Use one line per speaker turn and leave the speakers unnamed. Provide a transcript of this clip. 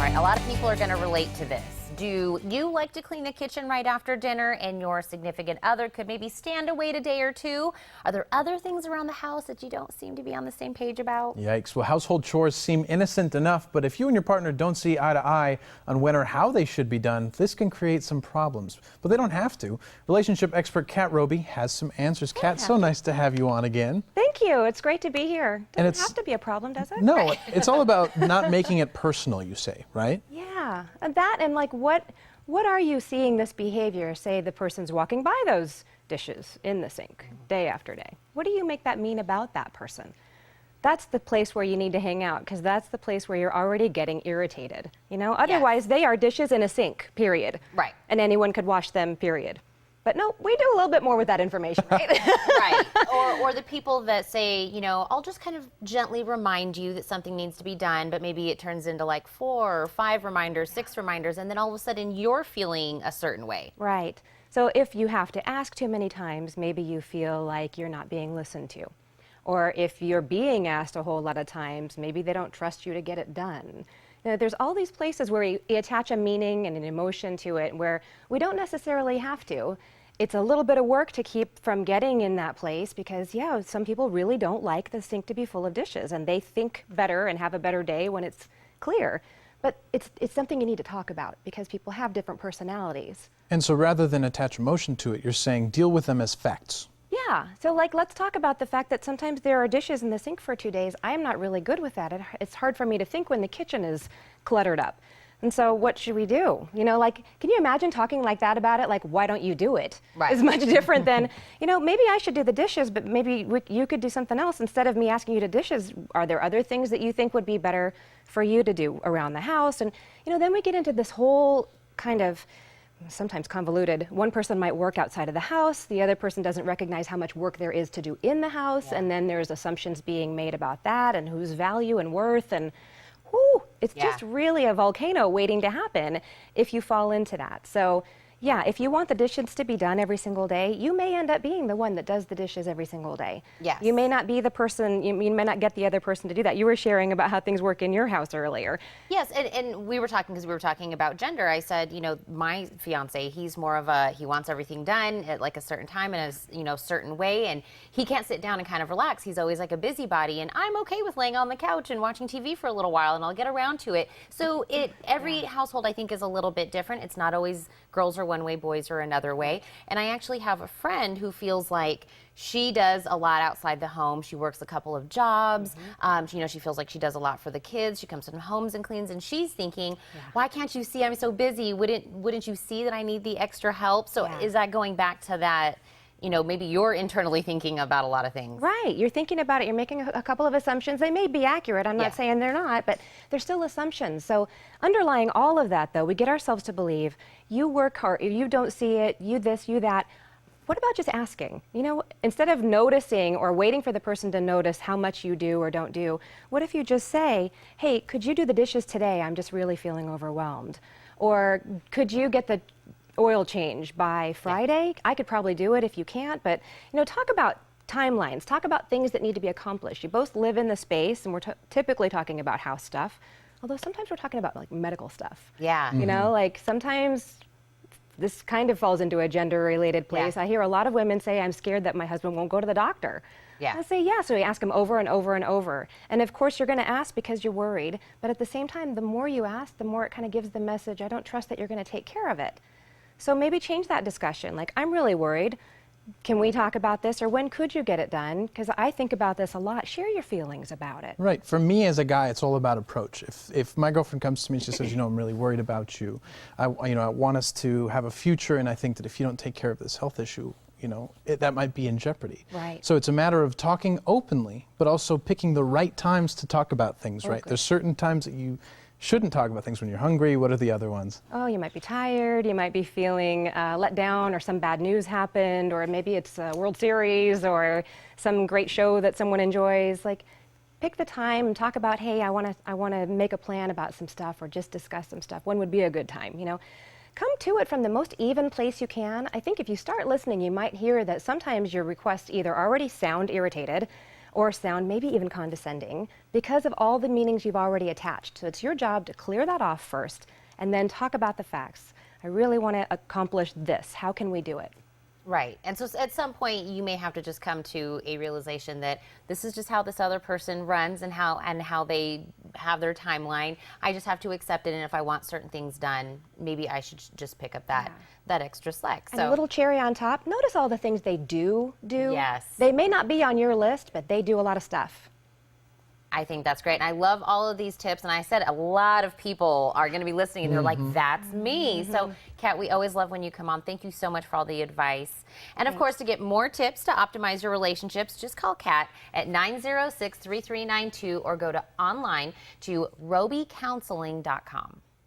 right, a lot of people are going to relate to this. Do you like to clean the kitchen right after dinner and your significant other could maybe stand to wait a day or two? Are there other things around the house that you don't seem to be on the same page about?
Yikes. Well, household chores seem innocent enough, but if you and your partner don't see eye to eye on when or how they should be done, this can create some problems. But they don't have to. Relationship expert Kat Roby has some answers. Kat, so nice to have you on again.
Thank you. It's great to be here. Doesn't have to be a problem, does it?
No, it's all about not making it personal, you say, right?
Yeah, and that and like what are you seeing this behavior? Say the person's walking by those dishes in the sink day after day. What do you make that mean about that person? That's the place where you need to hang out, because that's the place where you're already getting irritated. You know, otherwise they are dishes in a sink, period.
Right.
And anyone could wash them, period. But no, we do a little bit more with that information, right?
Right. Or the people that say, you know, I'll just kind of gently remind you that something needs to be done, but maybe it turns into like 4 or 5 reminders, 6 reminders, and then all of a sudden you're feeling a certain way.
Right. So if you have to ask too many times, maybe you feel like you're not being listened to. Or if you're being asked a whole lot of times, maybe they don't trust you to get it done. You know, there's all these places where you attach a meaning and an emotion to it where we don't necessarily have to. It's a little bit of work to keep from getting in that place because, yeah, some people really don't like the sink to be full of dishes and they think better and have a better day when it's clear. But it's something you need to talk about because people have different personalities.
And so rather than attach emotion to it, you're saying deal with them as facts.
Yeah, so like let's talk about the fact that sometimes there are dishes in the sink for 2 days. I am not really good with that. It's hard for me to think when the kitchen is cluttered up. And so what should we do? You know, like, can you imagine talking like that about it? Like, why don't you do it?
Right.
It's much different than, you know, maybe I should do the dishes, but maybe you could do something else. Instead of me asking you to dishes, are there other things that you think would be better for you to do around the house? And, you know, then we get into this whole kind of sometimes convoluted. One person might work outside of the house, the other person doesn't recognize how much work there is to do in the house, and then there's assumptions being made about that and whose value and worth, and whoo, it's just really a volcano waiting to happen if you fall into that. So yeah, if you want the dishes to be done every single day, you may end up being the one that does the dishes every single day.
Yes.
You may not be the person, you may not get the other person to do that. You were sharing about how things work in your house earlier.
Yes, and we were talking, because we were talking about gender. I said, you know, my fiance, he's more of a, he wants everything done at like a certain time in a, you know, certain way, and he can't sit down and kind of relax. He's always like a busybody, and I'm okay with laying on the couch and watching TV for a little while, and I'll get around to it. So every household, I think, is a little bit different. It's not always girls are one way, boys are another way. And I actually have a friend who feels like she does a lot outside the home. She works a couple of jobs. You know, she feels like she does a lot for the kids. She comes from homes and cleans, and she's thinking, why can't you see I'm so busy? Wouldn't you see that I need the extra help? So is that going back to that, you know, maybe you're internally thinking about a lot of things.
Right, you're thinking about it, you're making a couple of assumptions. They may be accurate, I'm not saying they're not, but they're still assumptions. So underlying all of that, though, we get ourselves to believe you work hard, you don't see it, you this, you that. What about just asking? You know, instead of noticing or waiting for the person to notice how much you do or don't do, what if you just say, hey, could you do the dishes today? I'm just really feeling overwhelmed. Or could you get the oil change by Friday? I could probably do it if you can't, but you know, talk about timelines, talk about things that need to be accomplished. You both live in the space, and we're typically talking about house stuff, although sometimes we're talking about like medical stuff.
Yeah.
You know, like sometimes this kind of falls into a gender-related place. I hear a lot of women say, I'm scared that my husband won't go to the doctor. I say, yeah, so we ask them over and over and over. And of course, you're going to ask because you're worried, but at the same time, the more you ask, the more it kind of gives the message, I don't trust that you're going to take care of it. So maybe change that discussion. Like, I'm really worried. Can we talk about this? Or when could you get it done? Because I think about this a lot. Share your feelings about it.
Right. For me as a guy, it's all about approach. If my girlfriend comes to me and she says, you know, I'm really worried about you. I want us to have a future, and I think that if you don't take care of this health issue, you know, that might be in jeopardy.
Right.
So it's a matter of talking openly, but also picking the right times to talk about things, right? There's certain times that you shouldn't talk about things. When you're hungry. What are the other ones?
Oh, you might be tired, you might be feeling let down, or some bad news happened, or maybe it's a World Series or some great show that someone enjoys. Like, pick the time and talk about, hey, I want to make a plan about some stuff, or just discuss some stuff. When would be a good time, you know? Come to it from the most even place you can. I think if you start listening, you might hear that sometimes your requests either already sound irritated, or sound maybe even condescending because of all the meanings you've already attached. So it's your job to clear that off first and then talk about the facts. I really want to accomplish this. How can we do it?
Right. And so at some point you may have to just come to a realization that this is just how this other person runs and how they have their timeline. I just have to accept it, and if I want certain things done, maybe I should just pick up that extra slack.
And a little cherry on top, notice all the things they do.
Yes.
They may not be on your list, but they do a lot of stuff.
I think that's great. And I love all of these tips. And I said a lot of people are going to be listening and they're like, that's me. So, Kat, we always love when you come on. Thank you so much for all the advice. And of course, to get more tips to optimize your relationships, just call Kat at 906-3392 or go to online to robycounseling.com.